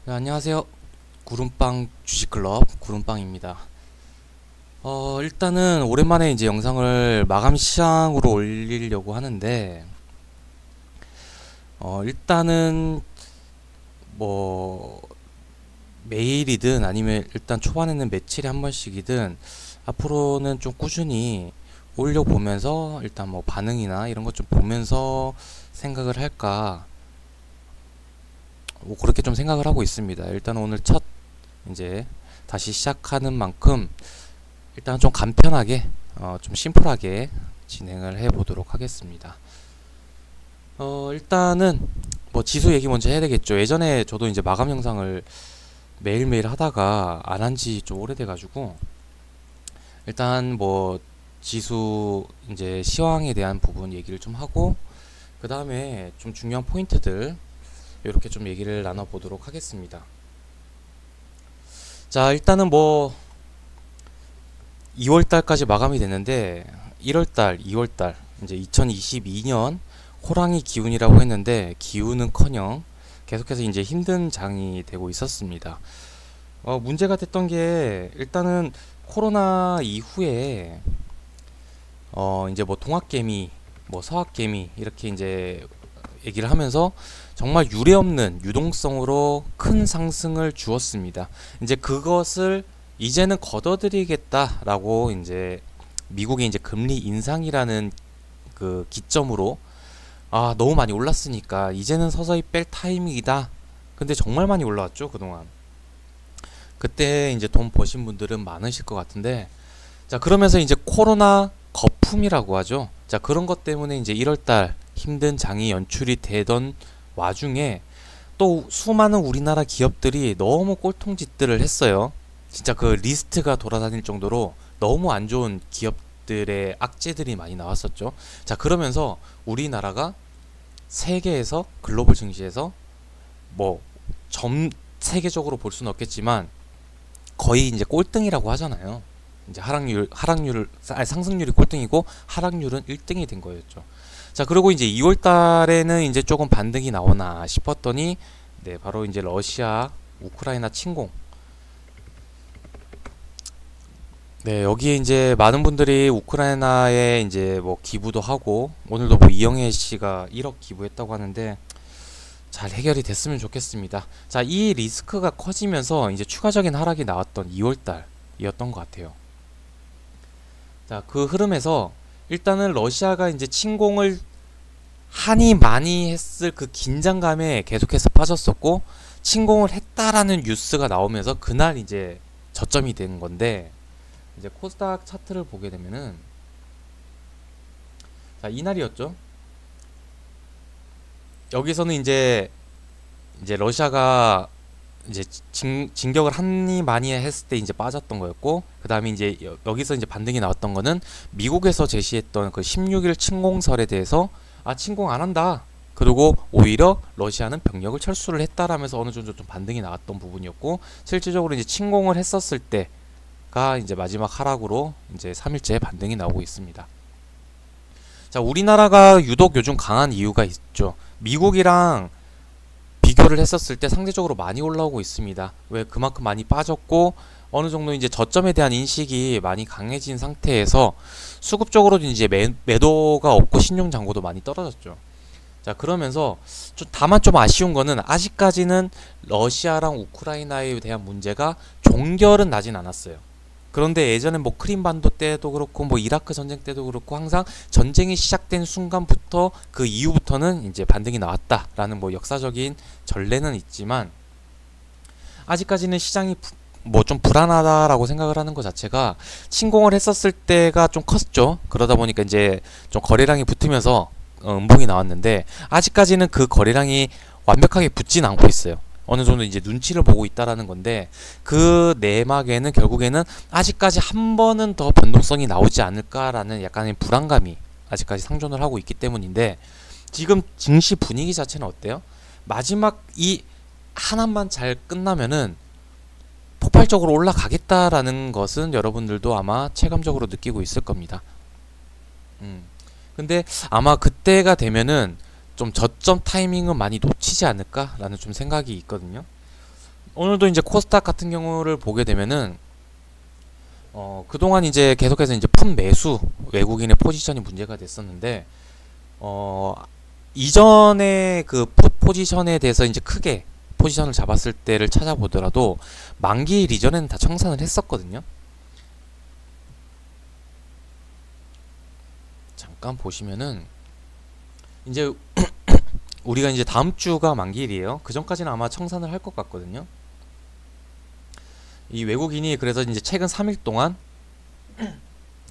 네, 안녕하세요. 구름빵 주식클럽 구름빵입니다. 일단은 오랜만에 이제 영상을 마감 시장으로 올리려고 하는데, 일단은 뭐 매일이든 아니면 일단 초반에는 며칠에 한 번씩이든 앞으로는 좀 꾸준히 올려보면서 일단 뭐 반응이나 이런 것 좀 보면서 생각을 할까, 뭐 그렇게 좀 생각을 하고 있습니다. 일단 오늘 첫 이제 다시 시작하는 만큼 일단 좀 간편하게 좀 심플하게 진행을 해 보도록 하겠습니다. 일단은 뭐 지수 얘기 먼저 해야 되겠죠. 예전에 저도 이제 마감 영상을 매일매일 하다가 안 한 지 좀 오래돼 가지고 일단 뭐 지수 이제 시황에 대한 부분 얘기를 좀 하고, 그 다음에 좀 중요한 포인트들 이렇게 좀 얘기를 나눠 보도록 하겠습니다. 자, 일단은 뭐 2월달까지 마감이 됐는데 1월달, 2월달 이제 2022년 호랑이 기운이라고 했는데 기운은커녕 계속해서 이제 힘든 장이 되고 있었습니다. 문제가 됐던 게 일단은 코로나 이후에 이제 뭐 동학개미, 뭐 서학개미 이렇게 이제 얘기를 하면서 정말 유례없는 유동성으로 큰 상승을 주었습니다. 이제 그것을 이제는 걷어들이겠다라고 이제 미국의 이제 금리 인상이라는 그 기점으로, 너무 많이 올랐으니까 이제는 서서히 뺄 타이밍이다. 근데 정말 많이 올라왔죠, 그동안. 그때 이제 돈 버신 분들은 많으실 것 같은데, 자, 그러면서 이제 코로나 거품이라고 하죠. 자, 그런 것 때문에 이제 1월달 힘든 장이 연출이 되던 와중에 또 수많은 우리나라 기업들이 너무 꼴통짓들을 했어요. 진짜 그 리스트가 돌아다닐 정도로 너무 안 좋은 기업들의 악재들이 많이 나왔었죠. 자, 그러면서 우리나라가 세계에서 글로벌 증시에서 뭐 세계적으로 볼 수는 없겠지만 거의 이제 꼴등이라고 하잖아요. 이제 상승률이 꼴등이고 하락률은 1등이 된 거였죠. 자, 그리고 이제 2월 달에는 이제 조금 반등이 나오나 싶었더니, 네, 바로 이제 러시아 우크라이나 침공. 네, 여기에 이제 많은 분들이 우크라이나에 이제 뭐 기부도 하고, 오늘도 뭐 이영애 씨가 1억 기부했다고 하는데 잘 해결이 됐으면 좋겠습니다. 자, 이 리스크가 커지면서 이제 추가적인 하락이 나왔던 2월 달이었던 것 같아요. 자, 그 흐름에서 일단은 러시아가 이제 침공을 하니 많이 했을 그 긴장감에 계속해서 빠졌었고, 침공을 했다라는 뉴스가 나오면서 그날 이제 저점이 된 건데, 이제 코스닥 차트를 보게 되면은, 자, 이날이었죠. 여기서는 이제 러시아가 이제 진격을 하니 많이 했을 때 이제 빠졌던 거였고, 그 다음에 이제 여기서 이제 반등이 나왔던 거는 미국에서 제시했던 그 16일 침공설에 대해서 침공 안 한다. 그리고 오히려 러시아는 병력을 철수를 했다라면서 어느 정도 좀 반등이 나왔던 부분이었고, 실질적으로 이제 침공을 했었을 때가 이제 마지막 하락으로 이제 3일째 반등이 나오고 있습니다. 자, 우리나라가 유독 요즘 강한 이유가 있죠. 미국이랑 비교를 했었을 때 상대적으로 많이 올라오고 있습니다. 왜? 그만큼 많이 빠졌고 어느 정도 이제 저점에 대한 인식이 많이 강해진 상태에서 수급적으로도 이제 매도가 없고 신용 잔고도 많이 떨어졌죠. 자, 그러면서 다만 좀 아쉬운 거는 아직까지는 러시아랑 우크라이나에 대한 문제가 종결은 나진 않았어요. 그런데 예전에 뭐 크림반도 때도 그렇고 뭐 이라크 전쟁 때도 그렇고 항상 전쟁이 시작된 순간부터 그 이후부터는 이제 반등이 나왔다라는 뭐 역사적인 전례는 있지만, 아직까지는 시장이 뭐 좀 불안하다라고 생각을 하는 것 자체가 침공을 했었을 때가 좀 컸죠. 그러다 보니까 이제 좀 거래량이 붙으면서 음봉이 나왔는데, 아직까지는 그 거래량이 완벽하게 붙진 않고 있어요. 어느 정도 이제 눈치를 보고 있다라는 건데, 그 내막에는 결국에는 아직까지 한 번은 더 변동성이 나오지 않을까라는 약간의 불안감이 아직까지 상존을 하고 있기 때문인데, 지금 증시 분위기 자체는 어때요? 마지막 이 하나만 잘 끝나면은 폭발적으로 올라가겠다라는 것은 여러분들도 아마 체감적으로 느끼고 있을 겁니다. 근데 아마 그때가 되면은 좀 저점 타이밍은 많이 놓치지 않을까라는 좀 생각이 있거든요. 오늘도 이제 코스닥 같은 경우를 보게 되면은 그동안 이제 계속해서 이제 푼 매수 외국인의 포지션이 문제가 됐었는데 어, 이전에 그 포지션에 대해서 이제 크게 포지션을 잡았을 때를 찾아보더라도 만기일 이전에는 다 청산을 했었거든요. 잠깐 보시면은 이제 우리가 이제 다음 주가 만기일이에요. 그 전까지는 아마 청산을 할 것 같거든요. 이 외국인이 그래서 이제 최근 3일 동안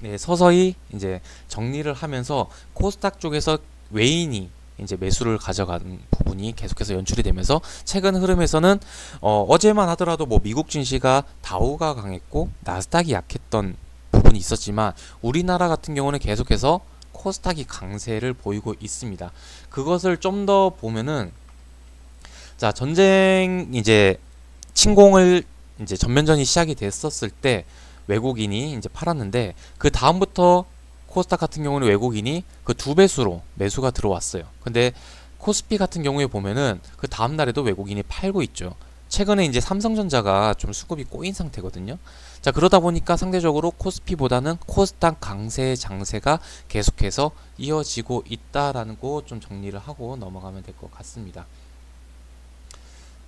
네, 서서히 이제 정리를 하면서 코스닥 쪽에서 외인이 이제 매수를 가져간 부분이 계속해서 연출이 되면서 최근 흐름에서는 어제만 하더라도 뭐 미국 증시가 다우가 강했고 나스닥이 약했던 부분이 있었지만 우리나라 같은 경우는 계속해서 코스닥이 강세를 보이고 있습니다. 그것을 좀 더 보면은 자, 전쟁 이제 침공을 이제 전면전이 시작이 됐었을 때 외국인이 이제 팔았는데 그 다음부터 코스닥 같은 경우는 외국인이 그 2배수로 매수가 들어왔어요. 근데 코스피 같은 경우에 보면은 그 다음 날에도 외국인이 팔고 있죠. 최근에 이제 삼성전자가 좀 수급이 꼬인 상태거든요. 자, 그러다 보니까 상대적으로 코스피보다는 코스닥 강세 장세가 계속해서 이어지고 있다라는 거 좀 정리를 하고 넘어가면 될 것 같습니다.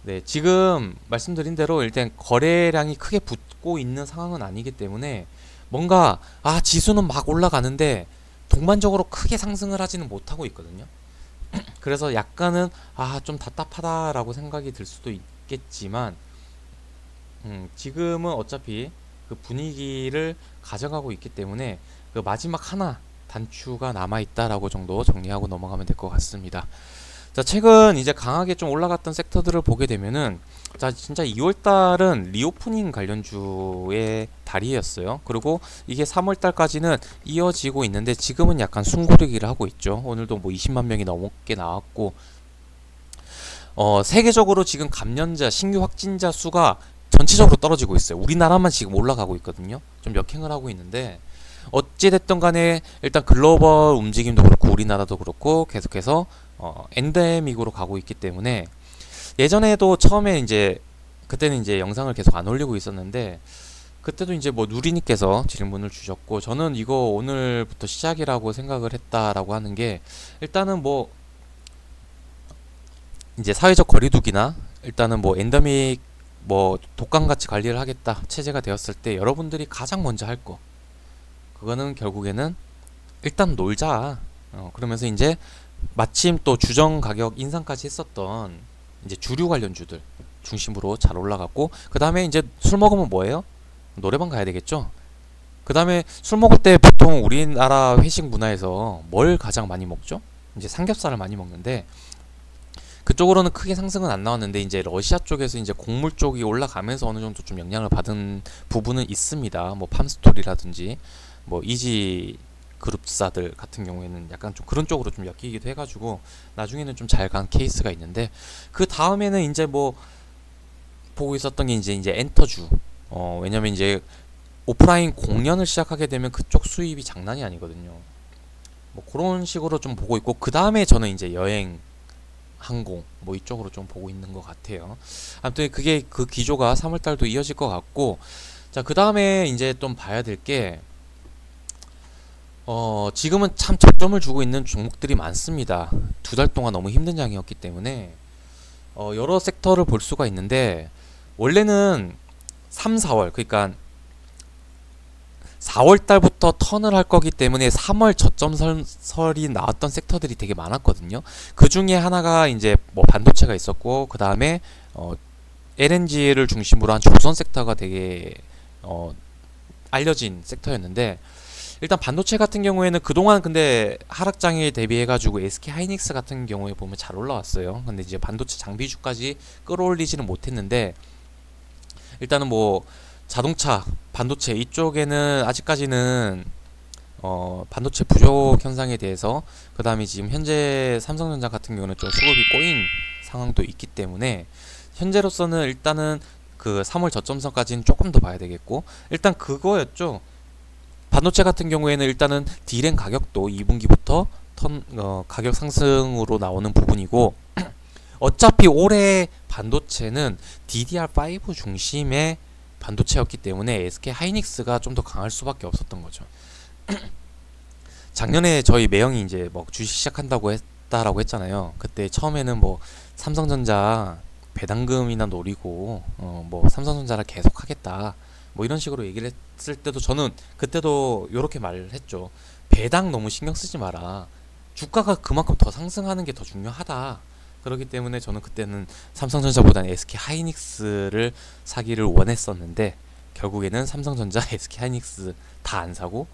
네, 지금 말씀드린 대로 일단 거래량이 크게 붙고 있는 상황은 아니기 때문에 뭔가 지수는 막 올라가는데 동반적으로 크게 상승을 하지는 못하고 있거든요. 그래서 약간은 좀 답답하다라고 생각이 들 수도 있겠지만 지금은 어차피 그 분위기를 가져가고 있기 때문에 그 마지막 하나 단추가 남아있다라고 정도 정리하고 넘어가면 될 것 같습니다. 자, 최근 이제 강하게 좀 올라갔던 섹터들을 보게 되면은 자, 진짜 2월달은 리오프닝 관련주의 달이었어요. 그리고 이게 3월달까지는 이어지고 있는데 지금은 약간 숨고르기를 하고 있죠. 오늘도 뭐 20만 명이 넘게 나왔고 세계적으로 지금 감염자 신규 확진자 수가 전체적으로 떨어지고 있어요. 우리나라만 지금 올라가고 있거든요. 좀 역행을 하고 있는데 어찌됐든 간에 일단 글로벌 움직임도 그렇고 우리나라도 그렇고 계속해서 엔데믹으로 가고 있기 때문에 예전에도 처음에 이제 그때는 이제 영상을 계속 안 올리고 있었는데 그때도 이제 뭐 누리님께서 질문을 주셨고 저는 이거 오늘부터 시작이라고 생각을 했다라고 하는 게 일단은 뭐 이제 사회적 거리두기나 일단은 뭐 엔데믹 뭐 독감같이 관리를 하겠다 체제가 되었을 때 여러분들이 가장 먼저 할 거 그거는 결국에는 일단 놀자. 그러면서 이제 마침 또 주정 가격 인상까지 했었던 이제 주류 관련주들 중심으로 잘 올라갔고 그 다음에 이제 술 먹으면 뭐예요? 노래방 가야 되겠죠? 그 다음에 술 먹을 때 보통 우리나라 회식 문화에서 뭘 가장 많이 먹죠? 이제 삼겹살을 많이 먹는데 그쪽으로는 크게 상승은 안 나왔는데 이제 러시아 쪽에서 이제 곡물 쪽이 올라가면서 어느 정도 좀 영향을 받은 부분은 있습니다. 뭐 팜스토리라든지 뭐 이지 그룹사들 같은 경우에는 약간 좀 그런 쪽으로 좀 엮이기도 해가지고 나중에는 좀 잘 간 케이스가 있는데 그 다음에는 이제 뭐 보고 있었던 게 이제 엔터주 왜냐면 이제 오프라인 공연을 시작하게 되면 그쪽 수입이 장난이 아니거든요. 뭐 그런 식으로 좀 보고 있고 그 다음에 저는 이제 여행 항공 뭐 이쪽으로 좀 보고 있는 것 같아요. 아무튼 그게 그 기조가 3월달도 이어질 것 같고 자, 그 다음에 이제 좀 봐야 될 게 지금은 참 저점을 주고 있는 종목들이 많습니다. 2달 동안 너무 힘든 장이었기 때문에 여러 섹터를 볼 수가 있는데 원래는 3, 4월 그러니까 4월 달부터 턴을 할 거기 때문에 3월 저점설이 나왔던 섹터들이 되게 많았거든요. 그 중에 하나가 이제 뭐 반도체가 있었고 그 다음에 LNG를 중심으로 한 조선 섹터가 되게 알려진 섹터였는데 일단 반도체 같은 경우에는 그동안 근데 하락장에 대비해가지고 SK 하이닉스 같은 경우에 보면 잘 올라왔어요. 근데 이제 반도체 장비주까지 끌어올리지는 못했는데 일단은 뭐 자동차, 반도체 이쪽에는 아직까지는 반도체 부족 현상에 대해서 그 다음에 지금 현재 삼성전자 같은 경우는 좀 수급이 꼬인 상황도 있기 때문에 현재로서는 일단은 그 3월 저점선까지는 조금 더 봐야 되겠고 일단 그거였죠. 반도체 같은 경우에는 일단은 D램 가격도 2분기부터 가격 상승으로 나오는 부분이고 어차피 올해 반도체는 DDR5 중심의 반도체였기 때문에 SK 하이닉스가 좀 더 강할 수밖에 없었던 거죠. 작년에 저희 매형이 이제 뭐 주식 시작한다고 했다라고 했잖아요. 그때 처음에는 뭐 삼성전자 배당금이나 노리고 뭐 삼성전자를 계속 하겠다 뭐 이런 식으로 얘기를 했을 때도 저는 그때도 이렇게 말을 했죠. 배당 너무 신경 쓰지 마라. 주가가 그만큼 더 상승하는 게 더 중요하다. 그렇기 때문에 저는 그때는 삼성전자보다는 SK 하이닉스를 사기를 원했었는데 결국에는 삼성전자, SK 하이닉스 다 안 사고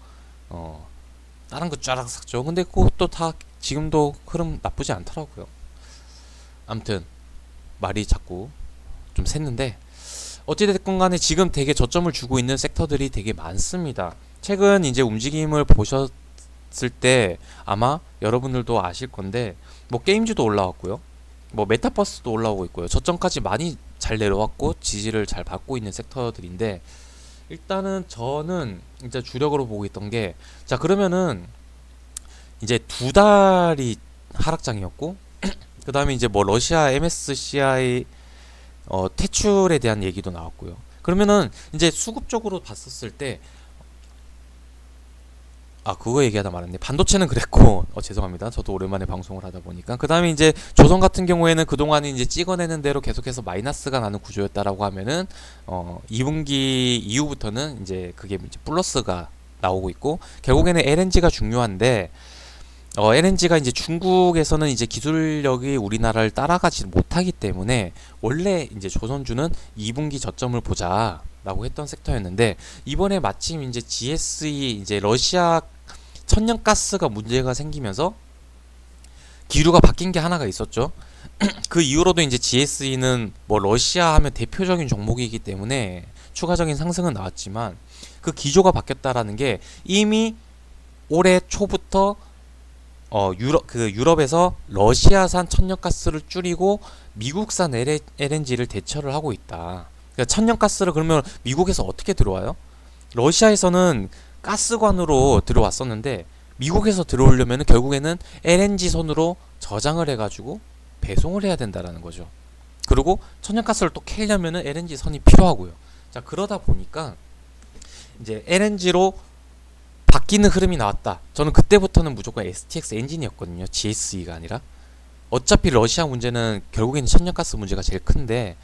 다른 거 쫙 샀죠. 근데 그것도 다 지금도 흐름 나쁘지 않더라고요. 아무튼 말이 자꾸 좀 샜는데 어찌됐건 간에 지금 되게 저점을 주고 있는 섹터들이 되게 많습니다. 최근 이제 움직임을 보셨을 때 아마 여러분들도 아실 건데 뭐 게임즈도 올라왔고요. 뭐 메타버스도 올라오고 있고요. 저점까지 많이 잘 내려왔고 지지를 잘 받고 있는 섹터들인데 일단은 저는 이제 주력으로 보고 있던 게 자 그러면은 이제 두 달이 하락장이었고 그 다음에 이제 뭐 러시아 MSCI 퇴출에 대한 얘기도 나왔고요. 그러면은 이제 수급적으로 봤었을 때 그거 얘기하다 말았네. 반도체는 그랬고 죄송합니다. 저도 오랜만에 방송을 하다 보니까 그 다음에 이제 조선 같은 경우에는 그동안 이제 찍어내는 대로 계속해서 마이너스가 나는 구조였다라고 하면은 2분기 이후부터는 이제 그게 이제 플러스가 나오고 있고 결국에는 LNG가 중요한데 LNG가 이제 중국에서는 이제 기술력이 우리나라를 따라가지 못하기 때문에 원래 이제 조선주는 2분기 저점을 보자 라고 했던 섹터였는데 이번에 마침 이제 GSE 이제 러시아 천연가스가 문제가 생기면서 기류가 바뀐 게 하나가 있었죠. 그 이후로도 이제 GSE는 뭐 러시아 하면 대표적인 종목이기 때문에 추가적인 상승은 나왔지만 그 기조가 바뀌었다라는 게 이미 올해 초부터 유럽에서 러시아산 천연가스를 줄이고 미국산 LNG를 대처를 하고 있다. 그러니까 천연가스를 그러면 미국에서 어떻게 들어와요? 러시아에서는 가스관으로 들어왔었는데 미국에서 들어오려면 결국에는 LNG 선으로 저장을 해가지고 배송을 해야 된다라는 거죠. 그리고 천연가스를 또 캐려면은 LNG 선이 필요하고요. 자 그러다 보니까 이제 LNG로 바뀌는 흐름이 나왔다. 저는 그때부터는 무조건 STX 엔진이었거든요. GSE가 아니라. 어차피 러시아 문제는 결국에는 천연가스 문제가 제일 큰데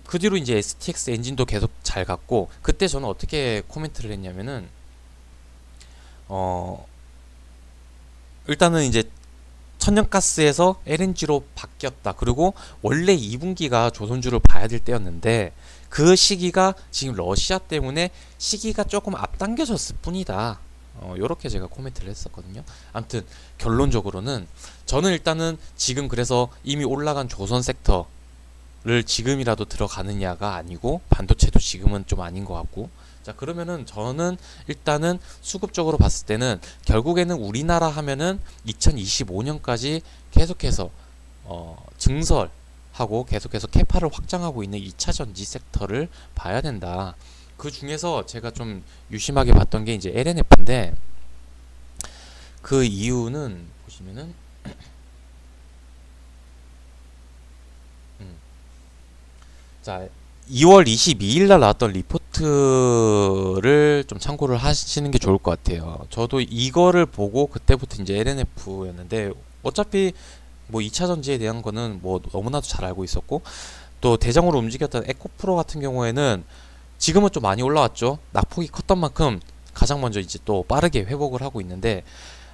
그 뒤로 이제 STX 엔진도 계속 잘 갔고 그때 저는 어떻게 코멘트를 했냐면은 일단은 이제 천연가스에서 LNG로 바뀌었다. 그리고 원래 2분기가 조선주를 봐야 될 때였는데 그 시기가 지금 러시아 때문에 시기가 조금 앞당겨졌을 뿐이다. 요렇게 제가 코멘트를 했었거든요. 아무튼 결론적으로는 저는 일단은 지금 그래서 이미 올라간 조선 섹터를 지금이라도 들어가느냐가 아니고 반도체도 지금은 좀 아닌 것 같고 자 그러면은 저는 일단은 수급적으로 봤을 때는 결국에는 우리나라 하면은 2025년까지 계속해서 증설하고 계속해서 캐파를 확장하고 있는 2차전지 섹터를 봐야 된다. 그 중에서 제가 좀 유심하게 봤던 게 이제 LNF인데 그 이유는 보시면은 자 2월 22일 날 나왔던 리포트를 좀 참고를 하시는 게 좋을 것 같아요. 저도 이거를 보고 그때부터 이제 LNF였는데 어차피 뭐 2차 전지에 대한 거는 뭐 너무나도 잘 알고 있었고 또 대장으로 움직였던 에코프로 같은 경우에는 지금은 좀 많이 올라왔죠. 낙폭이 컸던 만큼 가장 먼저 이제 또 빠르게 회복을 하고 있는데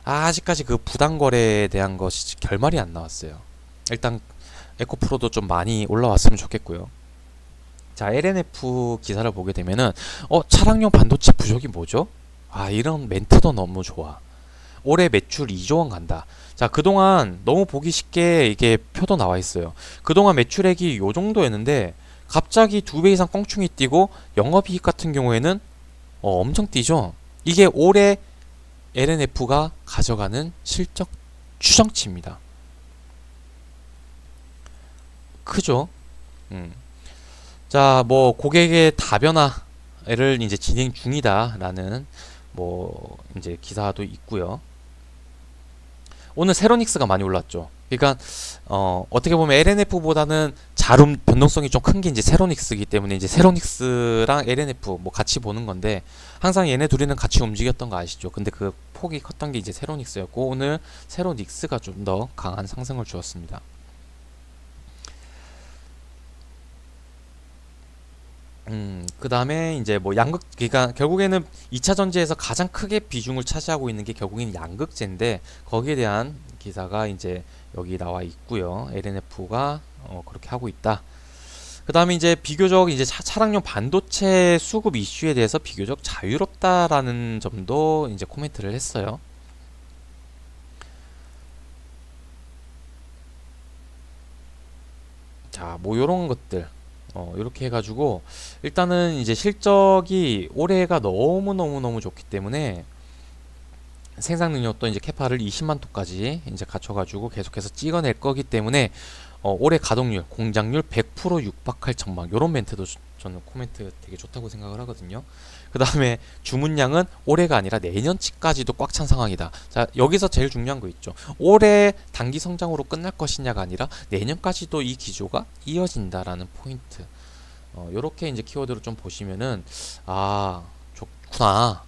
아직까지 그 부당거래에 대한 것이 결말이 안 나왔어요. 일단 에코프로도 좀 많이 올라왔으면 좋겠고요. 자 LNF 기사를 보게 되면은 차량용 반도체 부족이 뭐죠? 이런 멘트도 너무 좋아. 올해 매출 2조 원 간다. 자 그동안 너무 보기 쉽게 이게 표도 나와 있어요. 그동안 매출액이 요 정도였는데 갑자기 2배 이상 껑충이 뛰고 영업이익 같은 경우에는 엄청 뛰죠. 이게 올해 LNF가 가져가는 실적 추정치입니다. 크죠? 자, 뭐 고객의 다변화를 이제 진행 중이다라는 뭐 이제 기사도 있고요. 오늘 세로닉스가 많이 올랐죠. 그러니까 어떻게 보면 LNF보다는 다룬 변동성이 좀 큰 게 이제 세로닉스이기 때문에 이제 세로닉스랑 LNF 뭐 같이 보는 건데 항상 얘네 둘이는 같이 움직였던 거 아시죠? 근데 그 폭이 컸던 게 이제 세로닉스였고 오늘 세로닉스가 좀 더 강한 상승을 주었습니다. 그 다음에 이제 뭐 양극, 그러니까 결국에는 2차 전지에서 가장 크게 비중을 차지하고 있는 게 결국에는 양극재인데 거기에 대한 기사가 이제 여기 나와 있고요. LNF가 그렇게 하고 있다. 그 다음에 이제 비교적 이제 차량용 반도체 수급 이슈에 대해서 비교적 자유롭다라는 점도 이제 코멘트를 했어요. 자, 뭐 요런 것들. 이렇게 해가지고 일단은 이제 실적이 올해가 너무너무 좋기 때문에 생산 능력도 이제 캐파를 20만 톤까지 이제 갖춰가지고 계속해서 찍어낼 거기 때문에 올해 가동률, 공장률 100% 육박할 전망 요런 멘트도 저는 코멘트 되게 좋다고 생각을 하거든요. 그 다음에 주문량은 올해가 아니라 내년치까지도 꽉 찬 상황이다. 자, 여기서 제일 중요한 거 있죠. 올해 단기 성장으로 끝날 것이냐가 아니라 내년까지도 이 기조가 이어진다라는 포인트. 요렇게 이제 키워드로 좀 보시면은 아, 좋구나.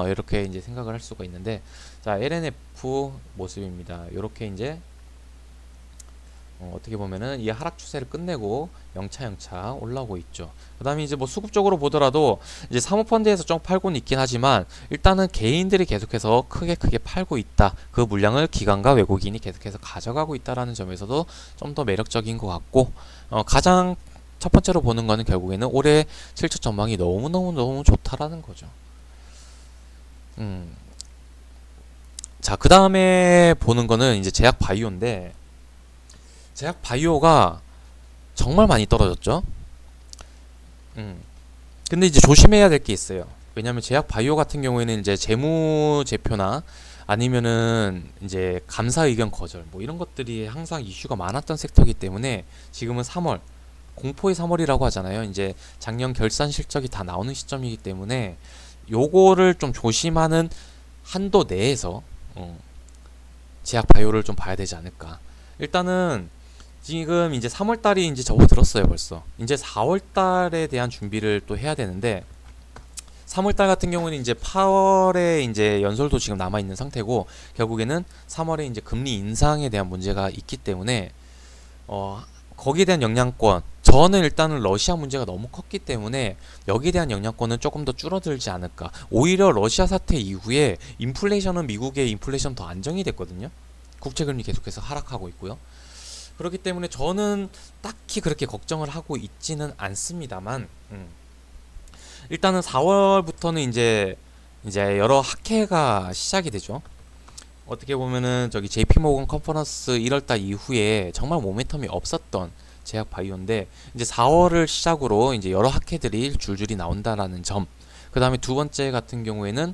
이렇게 이제 생각을 할 수가 있는데, 자, LNF 모습입니다. 요렇게 이제 어떻게 보면은 이 하락 추세를 끝내고 영차 올라오고 있죠. 그 다음에 이제 뭐 수급적으로 보더라도 이제 사모펀드에서 좀 팔고는 있긴 하지만 일단은 개인들이 계속해서 크게 팔고 있다. 그 물량을 기관과 외국인이 계속해서 가져가고 있다라는 점에서도 좀 더 매력적인 것 같고, 가장 첫 번째로 보는 거는 결국에는 올해 실적 전망이 너무 좋다라는 거죠. 자, 그 다음에 보는 거는 이제 제약 바이오인데, 제약 바이오가 정말 많이 떨어졌죠. 근데 이제 조심해야 될 게 있어요. 왜냐하면 제약 바이오 같은 경우에는 이제 재무제표나 아니면은 이제 감사 의견 거절 뭐 이런 것들이 항상 이슈가 많았던 섹터이기 때문에 지금은 3월 공포의 3월이라고 하잖아요. 이제 작년 결산 실적이 다 나오는 시점이기 때문에 요거를 좀 조심하는 한도 내에서 제약 바이오를 좀 봐야 되지 않을까. 일단은 지금 이제 3월달이 이제 접어들었어요. 벌써 이제 4월달에 대한 준비를 또 해야 되는데, 3월달 같은 경우는 이제 8월에 이제 연설도 지금 남아 있는 상태고 결국에는 3월에 이제 금리 인상에 대한 문제가 있기 때문에 거기에 대한 영향권, 저는 일단은 러시아 문제가 너무 컸기 때문에 여기에 대한 영향권은 조금 더 줄어들지 않을까. 오히려 러시아 사태 이후에 인플레이션은 미국의 인플레이션 더 안정이 됐거든요. 국채금리 계속해서 하락하고 있고요. 그렇기 때문에 저는 딱히 그렇게 걱정을 하고 있지는 않습니다만, 일단은 4월부터는 이제 여러 학회가 시작이 되죠. 어떻게 보면은 저기 JP모건 컨퍼런스 1월달 이후에 정말 모멘텀이 없었던 제약 바이오인데 이제 4월을 시작으로 이제 여러 학회들이 줄줄이 나온다라는 점. 그 다음에 두 번째 같은 경우에는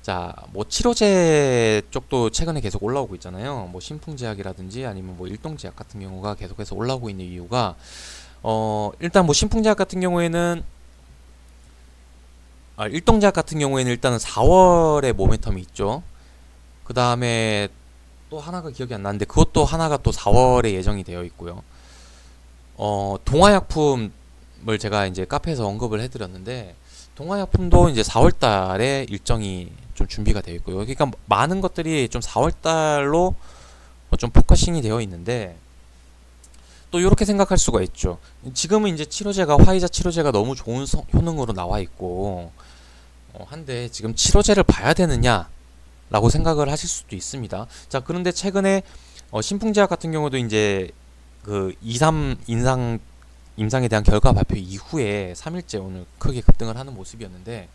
자, 뭐 치료제 쪽도 최근에 계속 올라오고 있잖아요. 뭐 신풍제약이라든지 아니면 뭐 일동제약 같은 경우가 계속해서 올라오고 있는 이유가 일단 뭐 신풍제약 같은 경우에는 일동제약 같은 경우에는 일단은 4월에 모멘텀이 있죠. 그 다음에 또 하나가 기억이 안 나는데 그것도 하나가 또 4월에 예정이 되어 있고요. 동화약품을 제가 이제 카페에서 언급을 해드렸는데 동화약품도 이제 4월달에 일정이 좀 준비가 되어 있고요. 그러니까 많은 것들이 좀 4월달로 좀 포커싱이 되어 있는데 또 이렇게 생각할 수가 있죠. 지금은 이제 치료제가 화이자 치료제가 너무 좋은 효능으로 나와 있고 한데 지금 치료제를 봐야 되느냐 라고 생각을 하실 수도 있습니다. 자, 그런데 최근에 신풍제약 같은 경우도 이제 그 2.3 임상에 대한 결과 발표 이후에 3일째 오늘 크게 급등을 하는 모습이었는데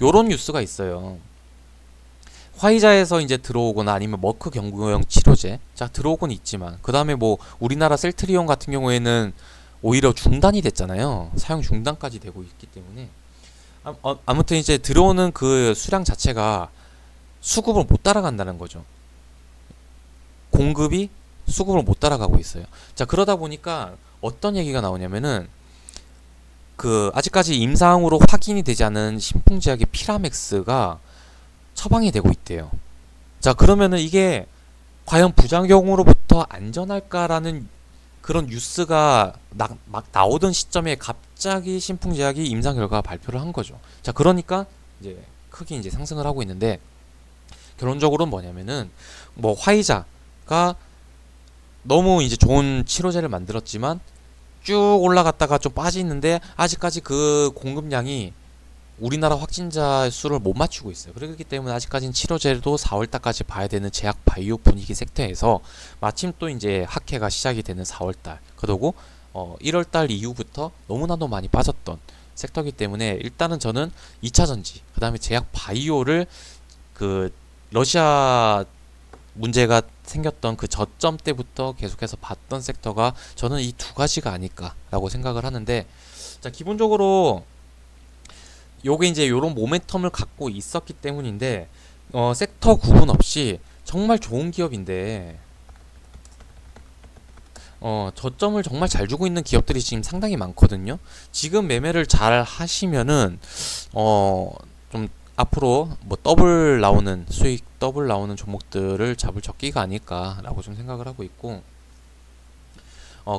요런 뉴스가 있어요. 화이자에서 이제 들어오거나 아니면 머크 경구용 치료제 자 들어오곤 있지만 그 다음에 뭐 우리나라 셀트리온 같은 경우에는 오히려 중단이 됐잖아요. 사용 중단까지 되고 있기 때문에 아무튼 이제 들어오는 그 수량 자체가 수급을 못 따라간다는 거죠. 공급이 수급을 못 따라가고 있어요. 자, 그러다 보니까 어떤 얘기가 나오냐면은 그 아직까지 임상으로 확인이 되지 않은 신풍제약의 피라맥스가 처방이 되고 있대요. 자, 그러면은 이게 과연 부작용으로부터 안전할까라는 그런 뉴스가 막 나오던 시점에 갑자기 신풍제약이 임상 결과 발표를 한 거죠. 자, 그러니까 이제 크게 이제 상승을 하고 있는데, 결론적으로는 뭐냐면은 뭐 화이자가 너무 이제 좋은 치료제를 만들었지만 쭉 올라갔다가 좀 빠지는데 아직까지 그 공급량이 우리나라 확진자 수를 못 맞추고 있어요. 그렇기 때문에 아직까지는 치료제도 4월달까지 봐야 되는 제약 바이오 분위기 섹터에서 마침 또 이제 학회가 시작이 되는 4월달, 그리고 1월달 이후부터 너무나도 많이 빠졌던 섹터이기 때문에 일단은 저는 2차 전지, 그 다음에 제약 바이오를 그 러시아 문제가 생겼던 그 저점 때부터 계속해서 봤던 섹터가 저는 이 두 가지가 아닐까라고 생각을 하는데, 자, 기본적으로 요게 이제 요런 모멘텀을 갖고 있었기 때문인데, 섹터 구분 없이 정말 좋은 기업인데, 저점을 정말 잘 주고 있는 기업들이 지금 상당히 많거든요. 지금 매매를 잘 하시면은 좀 앞으로 뭐 더블 나오는 수익 더블 나오는 종목들을 잡을 적기가 아닐까라고 좀 생각을 하고 있고,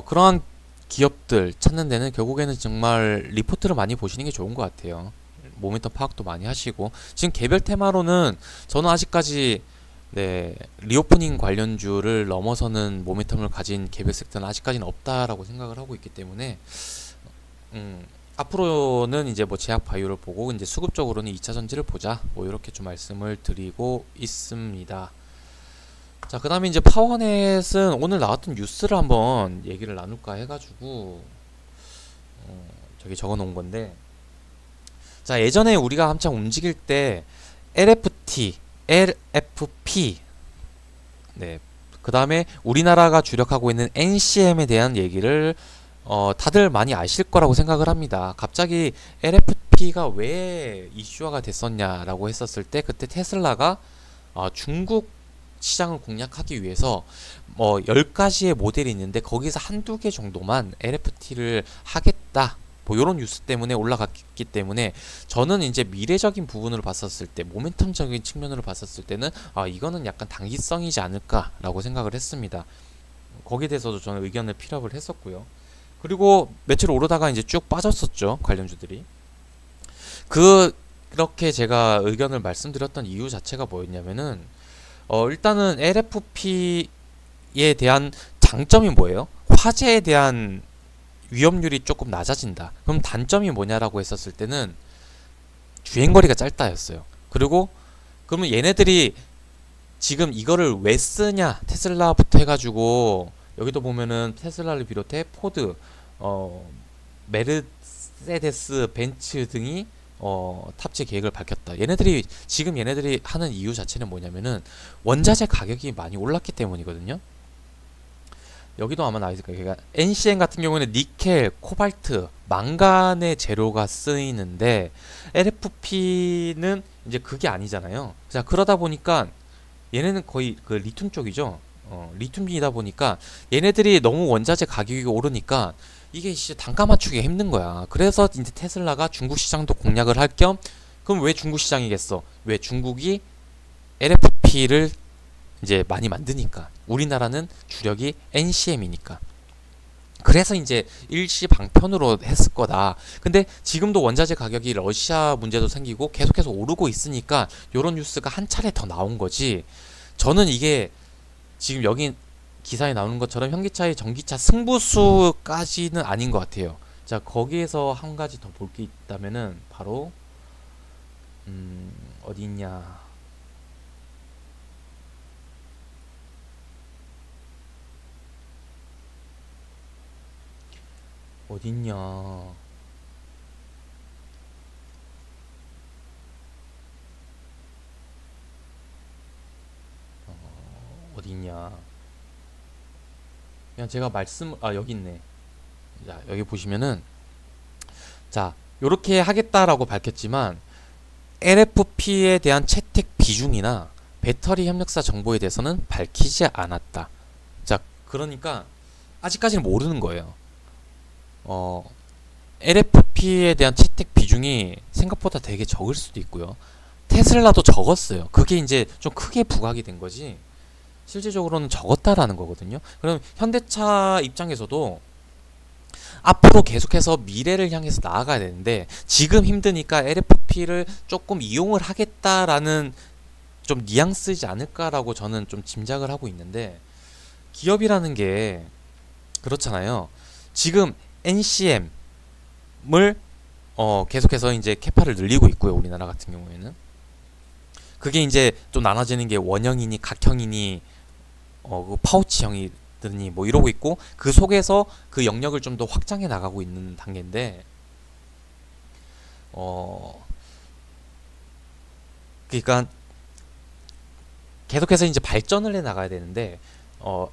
그러한 기업들 찾는 데는 결국에는 정말 리포트를 많이 보시는 게 좋은 것 같아요. 모멘텀 파악도 많이 하시고, 지금 개별 테마로는 저는 아직까지 리오프닝 관련주를 넘어서는 모멘텀을 가진 개별 섹터는 아직까지는 없다라고 생각을 하고 있기 때문에, 앞으로는 이제 뭐 제약 바이오를 보고 이제 수급적으로는 2차 전지를 보자, 뭐 이렇게 좀 말씀을 드리고 있습니다. 자, 그 다음에 이제 파워넷은 오늘 나왔던 뉴스를 한번 얘기를 나눌까 해가지고 저기 적어 놓은 건데, 자, 예전에 우리가 한창 움직일 때 LFT, LFP, 그 다음에 우리나라가 주력하고 있는 NCM에 대한 얘기를 다들 많이 아실 거라고 생각을 합니다. 갑자기 LFP가 왜 이슈화가 됐었냐라고 했었을 때, 그때 테슬라가 중국 시장을 공략하기 위해서 10가지의 모델이 있는데 거기서 한두 개 정도만 LFT를 하겠다, 뭐 요런 뉴스 때문에 올라갔기 때문에, 저는 이제 미래적인 부분으로 봤었을 때, 모멘텀적인 측면으로 봤었을 때는 이거는 약간 단기성이지 않을까라고 생각을 했습니다. 거기에 대해서도 저는 의견을 피력을 했었고요. 그리고 며칠 오르다가 이제 쭉 빠졌었죠, 관련주들이. 그렇게 제가 의견을 말씀드렸던 이유 자체가 뭐였냐면은, 일단은 LFP에 대한 장점이 뭐예요? 화재에 대한 위험률이 조금 낮아진다. 그럼 단점이 뭐냐라고 했었을 때는 주행거리가 짧다였어요. 그리고 그러면 얘네들이 지금 이거를 왜 쓰냐, 테슬라부터 해가지고 여기도 보면은 테슬라를 비롯해 포드, 메르세데스, 벤츠 등이 탑재 계획을 밝혔다. 얘네들이 하는 이유 자체는 뭐냐면은 원자재 가격이 많이 올랐기 때문이거든요. 여기도 아마 나와있을 거예요. 그러니까 NCM 같은 경우는 니켈, 코발트, 망간의 재료가 쓰이는데 LFP는 이제 그게 아니잖아요. 자, 그러다 보니까 얘네는 거의 그 리튬 쪽이죠. 리튬이다 보니까 얘네들이 너무 원자재 가격이 오르니까 이게 단가 맞추기 힘든 거야. 그래서 이제 테슬라가 중국 시장도 공략을 할 겸, 그럼 왜 중국 시장이겠어? 왜 중국이 LFP를 이제 많이 만드니까. 우리나라는 주력이 NCM이니까. 그래서 이제 일시방편으로 했을 거다. 근데 지금도 원자재 가격이 러시아 문제도 생기고 계속해서 오르고 있으니까 요런 뉴스가 한 차례 더 나온 거지. 저는 이게 지금 여기 기사에 나오는 것처럼 현기차의 전기차 승부수까지는 아닌 것 같아요. 자, 거기에서 한 가지 더 볼 게 있다면은 바로 어디 있냐? 어딨냐? 어딨냐? 그냥 제가 여기 있네. 자, 여기 보시면은, 자, 요렇게 하겠다라고 밝혔지만 LFP에 대한 채택 비중이나 배터리 협력사 정보에 대해서는 밝히지 않았다. 자, 그러니까 아직까지는 모르는 거예요. LFP에 대한 채택 비중이 생각보다 되게 적을 수도 있고요. 테슬라도 적었어요. 그게 이제 좀 크게 부각이 된 거지. 실질적으로는 적었다라는 거거든요. 그럼 현대차 입장에서도 앞으로 계속해서 미래를 향해서 나아가야 되는데 지금 힘드니까 LFP를 조금 이용을 하겠다라는 좀 뉘앙스지 않을까라고 저는 좀 짐작을 하고 있는데, 기업이라는 게 그렇잖아요. 지금 NCM을 계속해서 이제 캐파를 늘리고 있고요. 우리나라 같은 경우에는 그게 이제 좀 나눠지는 게 원형이니 각형이니 그 파우치형이니 뭐 이러고 있고, 그 속에서 그 영역을 좀 더 확장해 나가고 있는 단계인데, 그러니까 계속해서 이제 발전을 해 나가야 되는데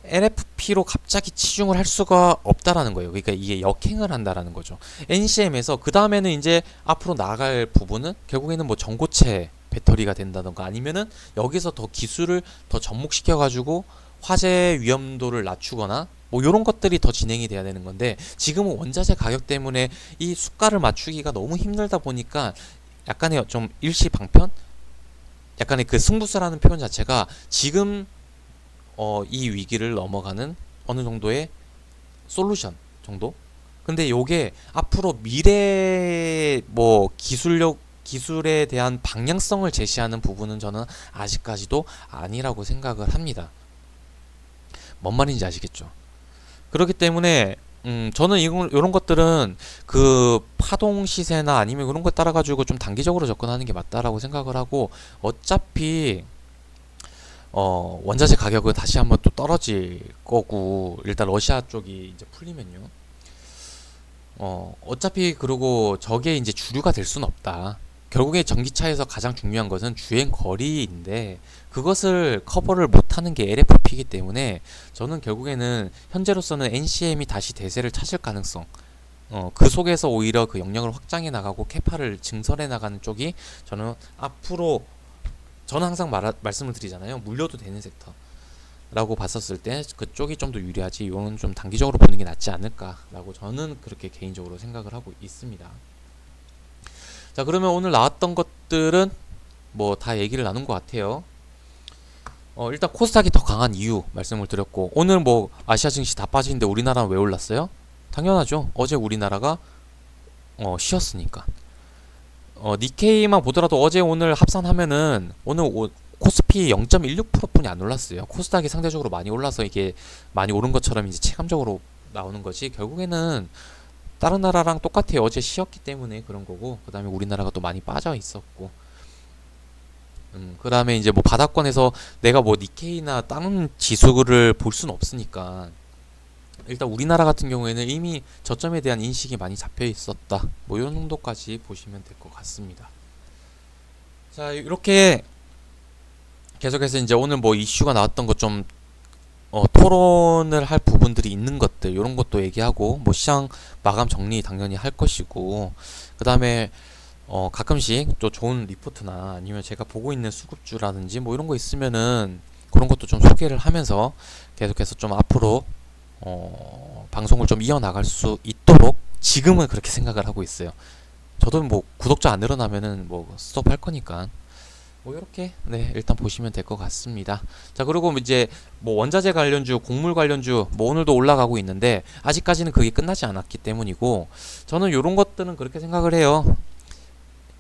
LFP로 갑자기 치중을 할 수가 없다라는 거예요. 그러니까 이게 역행을 한다라는 거죠. NCM에서 그 다음에는 이제 앞으로 나아갈 부분은 결국에는 뭐 전고체 배터리가 된다던가, 아니면은 여기서 더 기술을 더 접목시켜 가지고 화재 위험도를 낮추거나 뭐 이런 것들이 더 진행이 돼야 되는 건데, 지금은 원자재 가격 때문에 이 수가를 맞추기가 너무 힘들다 보니까 약간의 좀 일시방편? 약간의 그 승부수라는 표현 자체가 지금 이 위기를 넘어가는 어느 정도의 솔루션 정도? 근데 요게 앞으로 미래 뭐 기술에 대한 방향성을 제시하는 부분은 저는 아직까지도 아니라고 생각을 합니다. 뭔 말인지 아시겠죠? 그렇기 때문에 저는 이런 것들은 그 파동 시세나 아니면 그런 것 따라 가지고 좀 단기적으로 접근하는 게 맞다라고 생각을 하고, 어차피 원자재 가격은 다시 한번 또 떨어질 거고, 일단 러시아 쪽이 이제 풀리면요. 어차피 그러고 저게 이제 주류가 될 수는 없다. 결국에 전기차에서 가장 중요한 것은 주행 거리인데 그것을 커버를 못하는 게 LFP이기 때문에 저는 결국에는 현재로서는 NCM이 다시 대세를 찾을 가능성, 그 속에서 오히려 그 영역을 확장해 나가고 캐파를 증설해 나가는 쪽이 저는 앞으로, 저는 항상 말씀을 드리잖아요. 물려도 되는 섹터라고 봤었을 때 그쪽이 좀 더 유리하지, 이거는 좀 단기적으로 보는 게 낫지 않을까라고 저는 그렇게 개인적으로 생각을 하고 있습니다. 자, 그러면 오늘 나왔던 것들은 뭐 다 얘기를 나눈 것 같아요. 일단 코스닥이 더 강한 이유 말씀을 드렸고, 오늘 뭐 아시아 증시 다 빠지는데 우리나라는 왜 올랐어요? 당연하죠. 어제 우리나라가 쉬었으니까. 니케이만 보더라도 어제 오늘 합산하면은 오늘 코스피 0.16%뿐이 안 올랐어요. 코스닥이 상대적으로 많이 올라서 이게 많이 오른 것처럼 이제 체감적으로 나오는 거지, 결국에는 다른 나라랑 똑같아요. 어제 쉬었기 때문에 그런 거고, 그 다음에 우리나라가 또 많이 빠져 있었고, 그 다음에 이제 뭐 바닥권에서 내가 뭐 니케이나 다른 지수를 볼 수는 없으니까, 일단 우리나라 같은 경우에는 이미 저점에 대한 인식이 많이 잡혀 있었다. 뭐 이런 정도까지 보시면 될 것 같습니다. 자, 이렇게 계속해서 이제 오늘 뭐 이슈가 나왔던 것 좀 토론을 할 부분들이 있는 것들, 이런 것도 얘기하고, 뭐 시장 마감 정리 당연히 할 것이고, 그 다음에 가끔씩 또 좋은 리포트나 아니면 제가 보고 있는 수급주라든지 뭐 이런 거 있으면은 그런 것도 좀 소개를 하면서 계속해서 좀 앞으로 방송을 좀 이어나갈 수 있도록 지금은 그렇게 생각을 하고 있어요. 저도 뭐 구독자 안 늘어나면은 뭐 스톱할 거니까 뭐 이렇게 일단 보시면 될 것 같습니다. 자, 그리고 이제 뭐 원자재 관련주, 곡물 관련주 뭐 오늘도 올라가고 있는데 아직까지는 그게 끝나지 않았기 때문이고, 저는 이런 것들은 그렇게 생각을 해요.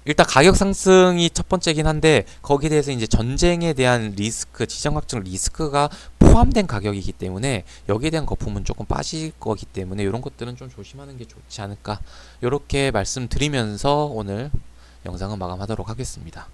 일단 가격 상승이 첫 번째긴 한데 거기에 대해서 이제 전쟁에 대한 리스크, 지정학적 리스크가 포함된 가격이기 때문에 여기에 대한 거품은 조금 빠질 거기 때문에 이런 것들은 좀 조심하는 게 좋지 않을까, 이렇게 말씀드리면서 오늘 영상은 마감하도록 하겠습니다.